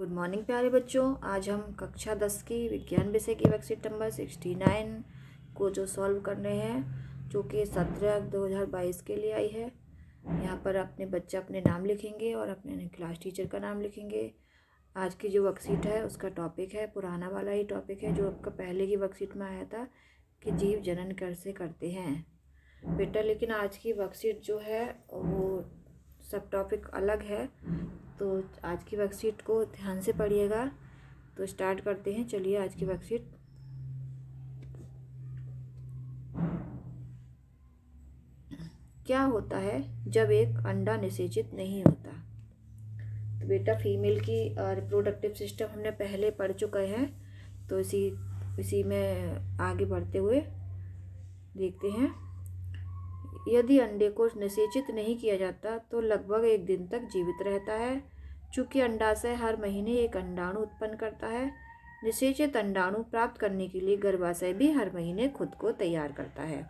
Good morning प्यारे बच्चों। आज हम कक्षा 10 की विज्ञान विषय की वर्कशीट नंबर 69 को जो सॉल्व कर रहे हैं, जो कि 17/2022 के लिए आई है। यहाँ पर बच्चा अपने नाम लिखेंगे और अपने क्लास टीचर का नाम लिखेंगे। आज की जो वर्कशीट है उसका टॉपिक है, पुराना वाला ही टॉपिक है जो आपका पहले की वर्कशीट में आया था कि जीव जनन कैसे करते हैं बेटा। लेकिन आज की वर्कशीट जो है वो सब टॉपिक अलग है, तो आज की वर्कशीट को ध्यान से पढ़िएगा। तो स्टार्ट करते हैं। चलिए आज की वर्कशीट। क्या होता है जब एक अंडा निषेचित नहीं होता? तो बेटा फीमेल की रिप्रोडक्टिव सिस्टम हमने पहले पढ़ चुके हैं, तो इसी में आगे बढ़ते हुए देखते हैं। यदि अंडे को निषेचित नहीं किया जाता तो लगभग 1 दिन तक जीवित रहता है। चूँकि अंडाशय हर महीने एक अंडाणु उत्पन्न करता है, निषेचित अंडाणु प्राप्त करने के लिए गर्भाशय भी हर महीने खुद को तैयार करता है।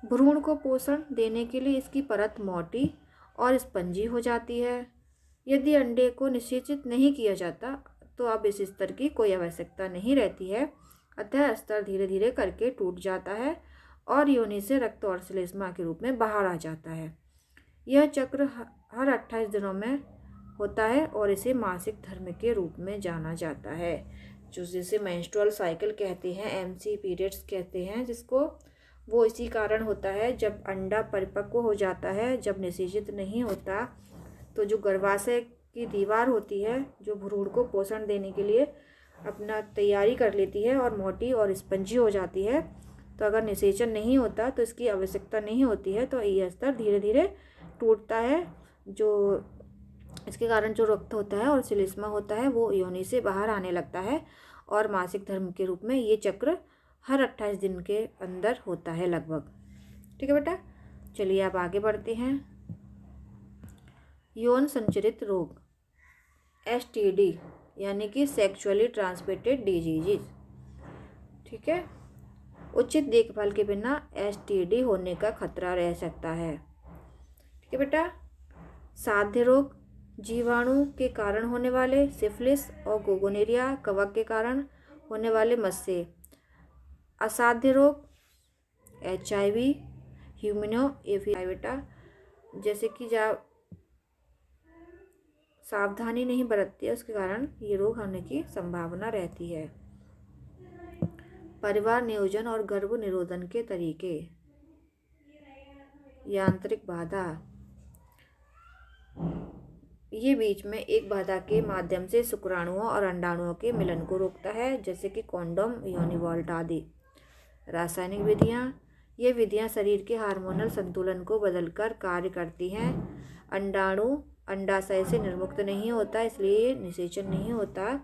भ्रूण को पोषण देने के लिए इसकी परत मोटी और स्पंजी हो जाती है। यदि अंडे को निषेचित नहीं किया जाता तो अब इस स्तर की कोई आवश्यकता नहीं रहती है, अतः स्तर धीरे धीरे करके टूट जाता है और योनि से रक्त और श्लेष्मा के रूप में बाहर आ जाता है। यह चक्र हर 28 दिनों में होता है और इसे मासिक धर्म के रूप में जाना जाता है, जो जिसे मेंस्ट्रुअल साइकिल कहते हैं, एमसी पीरियड्स कहते हैं जिसको। वो इसी कारण होता है जब अंडा परिपक्व हो जाता है, जब निषेचित नहीं होता, तो जो गर्भाशय की दीवार होती है जो भ्रूण को पोषण देने के लिए अपना तैयारी कर लेती है और मोटी और स्पंजी हो जाती है। तो अगर निषेचन नहीं होता तो इसकी आवश्यकता नहीं होती है, तो यह स्तर धीरे धीरे टूटता है, जो इसके कारण जो रक्त होता है और श्लेष्मा होता है वो योनि से बाहर आने लगता है और मासिक धर्म के रूप में ये चक्र हर 28 दिन के अंदर होता है लगभग। ठीक है बेटा, चलिए आप आगे बढ़ते हैं। यौन संचरित रोग STD यानी कि सेक्सुअली ट्रांसमिटेड डिजीज। ठीक है, उचित देखभाल के बिना STD होने का खतरा रह सकता है। ठीक है बेटा, साध्य रोग जीवाणु के कारण होने वाले सिफिलिस और गोगोनेरिया कवक के कारण होने वाले मस्से। असाध्य रोग HIV ह्यूमिनो एफिलाई बेटा, जैसे कि जब सावधानी नहीं बरतती है उसके कारण ये रोग होने की संभावना रहती है। परिवार नियोजन और गर्भ निरोधन के तरीके। यांत्रिक बाधा, ये बीच में एक बाधा के माध्यम से शुक्राणुओं और अंडाणुओं के मिलन को रोकता है, जैसे कि कॉन्डोम, योनिवॉल्ट आदि। रासायनिक विधियाँ, ये विधियाँ शरीर के हार्मोनल संतुलन को बदलकर कार्य करती हैं। अंडाणु अंडाशय से निर्मुक्त नहीं होता, इसलिए निषेचन नहीं होता।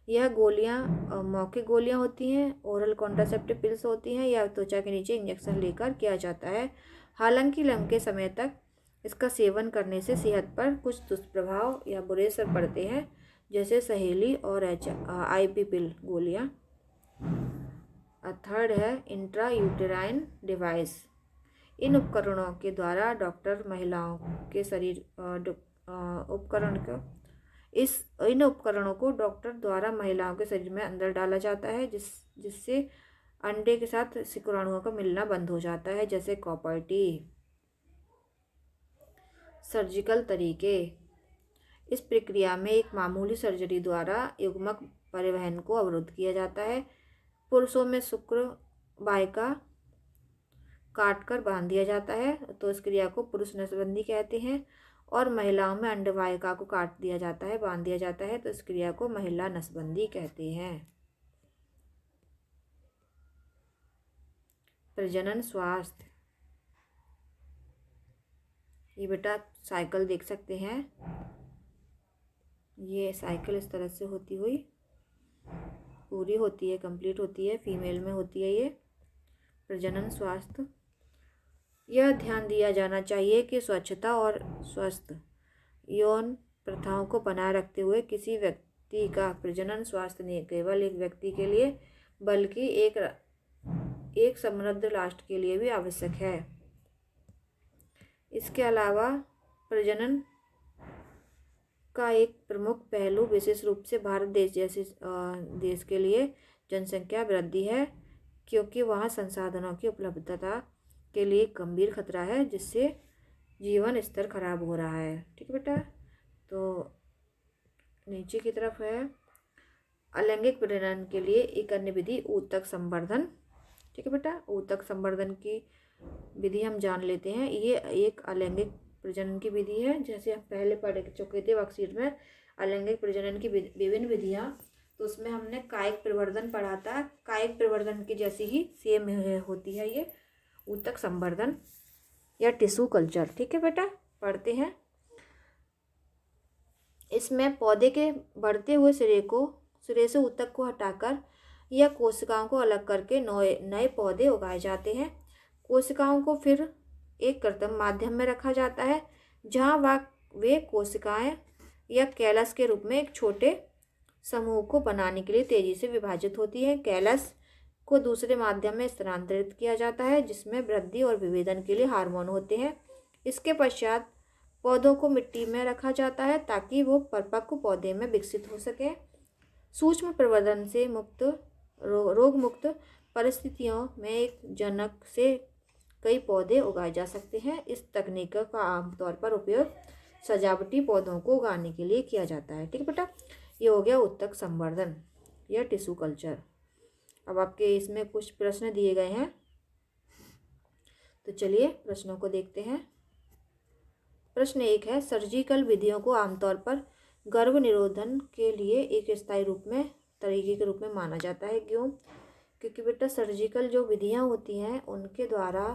यह गोलियाँ मौखिक गोलियाँ होती हैं, ओरल कॉन्ट्रासेप्टिव पिल्स होती हैं, या त्वचा के नीचे इंजेक्शन लेकर किया जाता है। हालांकि लंबे समय तक इसका सेवन करने से सेहत पर कुछ दुष्प्रभाव या बुरे असर पड़ते हैं, जैसे सहेली और IP पिल गोलियाँ। थर्ड है इंट्रा यूटेराइन डिवाइस। इन उपकरणों के द्वारा डॉक्टर महिलाओं के शरीर इन उपकरणों को डॉक्टर द्वारा महिलाओं के शरीर में अंदर डाला जाता है, जिससे अंडे के साथ शुक्राणुओं का मिलना बंद हो जाता है, जैसे कॉपर्टी। सर्जिकल तरीके, इस प्रक्रिया में एक मामूली सर्जरी द्वारा युग्मक परिवहन को अवरुद्ध किया जाता है। पुरुषों में शुक्र वाहिका काटकर बांध दिया जाता है, तो इस क्रिया को पुरुष नसबंदी कहते हैं, और महिलाओं में अंडवाहिका को काट दिया जाता है, बांध दिया जाता है, तो इस क्रिया को महिला नसबंदी कहते हैं। प्रजनन स्वास्थ्य, ये बेटा साइकिल देख सकते हैं, ये साइकिल इस तरह से होती हुई पूरी होती है, कंप्लीट होती है, फीमेल में होती है ये प्रजनन स्वास्थ्य। यह ध्यान दिया जाना चाहिए कि स्वच्छता और स्वस्थ यौन प्रथाओं को बनाए रखते हुए किसी व्यक्ति का प्रजनन स्वास्थ्य नहीं केवल एक व्यक्ति के लिए बल्कि एक समृद्ध राष्ट्र के लिए भी आवश्यक है। इसके अलावा प्रजनन का एक प्रमुख पहलू विशेष रूप से भारत देश जैसे देश के लिए जनसंख्या वृद्धि है, क्योंकि वहाँ संसाधनों की उपलब्धता के लिए गंभीर खतरा है, जिससे जीवन स्तर खराब हो रहा है। ठीक है बेटा। तो नीचे की तरफ है अलैंगिक प्रजनन के लिए एक अन्य विधि ऊतक संवर्धन। ठीक है बेटा। ऊतक संवर्धन की विधि हम जान लेते हैं। ये एक अलैंगिक प्रजनन की विधि है। जैसे हम पहले पढ़ चुके थे वर्कशीट में अलैंगिक प्रजनन की विभिन्न विधियाँ, तो उसमें हमने कायिक प्रवर्धन पढ़ा था। कायिक प्रवर्धन की जैसी ही सेम होती है ये ऊतक संवर्धन या टिश्यू कल्चर। ठीक है बेटा, पढ़ते हैं। इसमें पौधे के बढ़ते हुए सिरे से ऊतक को हटाकर या कोशिकाओं को अलग करके नए पौधे उगाए जाते हैं। कोशिकाओं को फिर एक कृत्रिम माध्यम में रखा जाता है, जहां वे कोशिकाएं या कैलस के रूप में एक छोटे समूह को बनाने के लिए तेजी से विभाजित होती है। कैलस को दूसरे माध्यम में स्थानांतरित किया जाता है, जिसमें वृद्धि और विभेदन के लिए हार्मोन होते हैं। इसके पश्चात पौधों को मिट्टी में रखा जाता है ताकि वो परिपक्व पौधे में विकसित हो सके। सूक्ष्म प्रवर्धन से मुक्त रोग मुक्त परिस्थितियों में एक जनक से कई पौधे उगाए जा सकते हैं। इस तकनीक का आमतौर पर उपयोग सजावटी पौधों को उगाने के लिए किया जाता है। ठीक है बेटा, ये हो गया ऊतक संवर्धन या टिश्यू कल्चर। अब आपके इसमें कुछ प्रश्न दिए गए हैं, तो चलिए प्रश्नों को देखते हैं। प्रश्न 1 है, सर्जिकल विधियों को आमतौर पर गर्भ निरोधन के लिए एक स्थायी तरीके के रूप में माना जाता है। क्यों? क्योंकि बेटा सर्जिकल जो विधियां होती हैं उनके द्वारा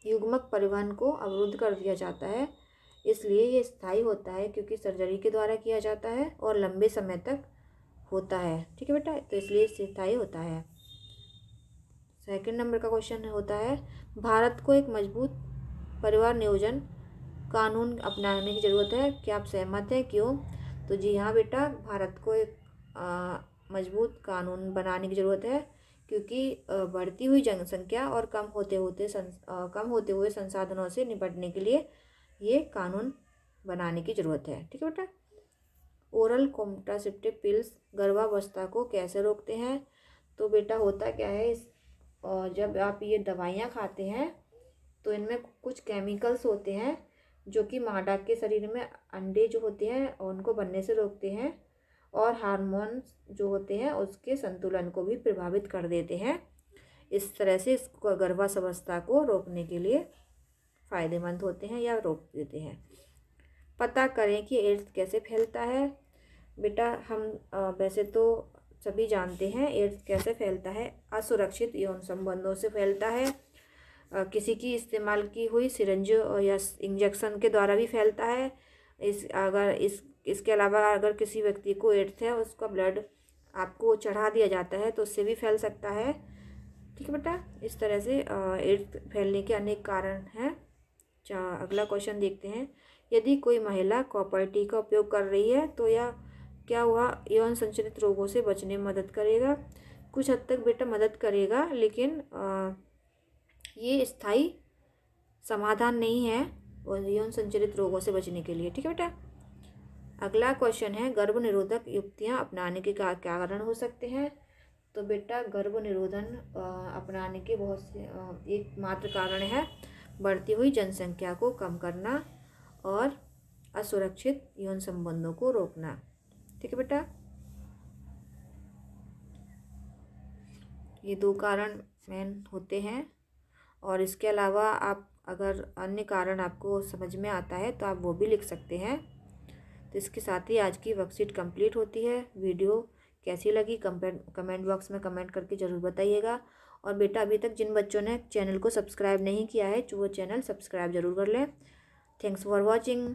युग्मक परिवहन को अवरुद्ध कर दिया जाता है, इसलिए ये स्थायी होता है, क्योंकि सर्जरी के द्वारा किया जाता है और लंबे समय तक होता है। ठीक है बेटा, तो इसलिए स्थायी होता है। सेकंड नंबर का क्वेश्चन होता है, भारत को एक मजबूत परिवार नियोजन कानून अपनाने की ज़रूरत है। क्या आप सहमत हैं? क्यों? तो जी हाँ बेटा, भारत को एक मजबूत कानून बनाने की ज़रूरत है, क्योंकि बढ़ती हुई जनसंख्या और कम होते हुए संसाधनों से निपटने के लिए ये कानून बनाने की ज़रूरत है। ठीक है बेटा। ओरल कॉन्ट्रासेप्टिव पिल्स गर्भावस्था को कैसे रोकते हैं? तो बेटा होता क्या है, जब आप ये दवाइयाँ खाते हैं तो इनमें कुछ केमिकल्स होते हैं जो कि मादा के शरीर में अंडे जो होते हैं उनको बनने से रोकते हैं, और हार्मोन्स जो होते हैं उसके संतुलन को भी प्रभावित कर देते हैं। इस तरह से इसको गर्भावस्था को रोकने के लिए फ़ायदेमंद होते हैं या रोक देते हैं। पता करें कि एड्स कैसे फैलता है। बेटा हम वैसे तो सभी जानते हैं एड्स कैसे फैलता है। असुरक्षित यौन संबंधों से फैलता है, किसी की इस्तेमाल की हुई सिरिंज या इंजेक्शन के द्वारा भी फैलता है। इसके अलावा अगर किसी व्यक्ति को एड्स है, उसका ब्लड आपको चढ़ा दिया जाता है तो उससे भी फैल सकता है। ठीक है बेटा, इस तरह से एड्स फैलने के अनेक कारण हैं। अगला क्वेश्चन देखते हैं, यदि कोई महिला कॉपर टी का उपयोग कर रही है तो क्या वह यौन संचालित रोगों से बचने में मदद करेगा? कुछ हद तक बेटा मदद करेगा, लेकिन ये स्थायी समाधान नहीं है और यौन संचालित रोगों से बचने के लिए। ठीक है बेटा। अगला क्वेश्चन है, गर्भ निरोधक युक्तियाँ अपनाने के क्या कारण हो सकते हैं? तो बेटा गर्भ निरोधन अपनाने के बहुत से एकमात्र कारण है बढ़ती हुई जनसंख्या को कम करना और असुरक्षित यौन संबंधों को रोकना। ठीक है बेटा, ये 2 कारण मेन होते हैं, और इसके अलावा आप अगर अन्य कारण आपको समझ में आता है तो आप वो भी लिख सकते हैं। तो इसके साथ ही आज की वर्कशीट कंप्लीट होती है। वीडियो कैसी लगी कमेंट बॉक्स में कमेंट करके ज़रूर बताइएगा। और बेटा अभी तक जिन बच्चों ने चैनल को सब्सक्राइब नहीं किया है, वो चैनल सब्सक्राइब ज़रूर कर लें। Thanks for watching.